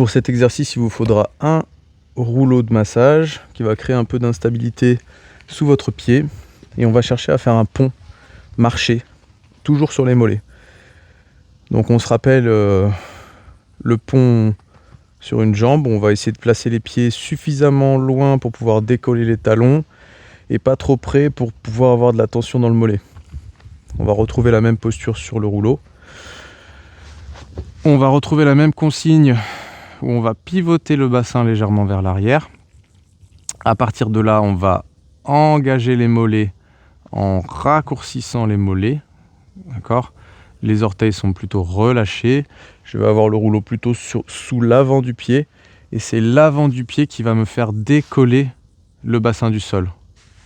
Pour cet exercice, il vous faudra un rouleau de massage qui va créer un peu d'instabilité sous votre pied. Et on va chercher à faire un pont marché, toujours sur les mollets. Donc on se rappelle le pont sur une jambe. On va essayer de placer les pieds suffisamment loin pour pouvoir décoller les talons et pas trop près pour pouvoir avoir de la tension dans le mollet. On va retrouver la même posture sur le rouleau. On va retrouver la même consigne où on va pivoter le bassin légèrement vers l'arrière. À partir de là, on va engager les mollets en raccourcissant les mollets. D'accord ? Les orteils sont plutôt relâchés. Je vais avoir le rouleau plutôt sous l'avant du pied. Et c'est l'avant du pied qui va me faire décoller le bassin du sol.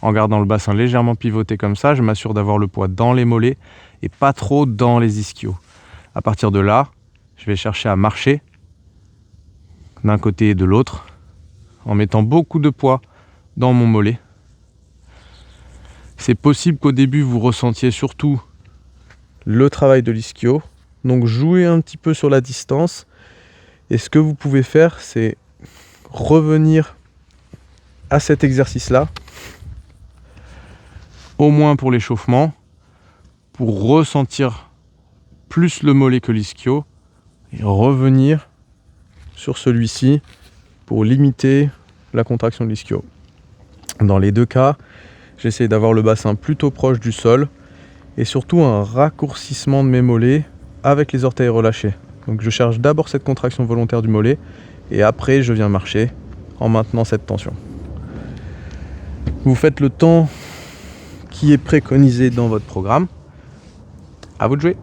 En gardant le bassin légèrement pivoté comme ça, je m'assure d'avoir le poids dans les mollets et pas trop dans les ischios. À partir de là, je vais chercher à marcher d'un côté et de l'autre en mettant beaucoup de poids dans mon mollet. C'est possible qu'au début, vous ressentiez surtout le travail de l'ischio. Donc jouez un petit peu sur la distance. Et ce que vous pouvez faire, c'est revenir à cet exercice-là, au moins pour l'échauffement, pour ressentir plus le mollet que l'ischio, et revenir sur celui-ci pour limiter la contraction de l'ischio. Dans les deux cas, j'essaie d'avoir le bassin plutôt proche du sol et surtout un raccourcissement de mes mollets avec les orteils relâchés. Donc je cherche d'abord cette contraction volontaire du mollet et après je viens marcher en maintenant cette tension. Vous faites le temps qui est préconisé dans votre programme. À vous de jouer.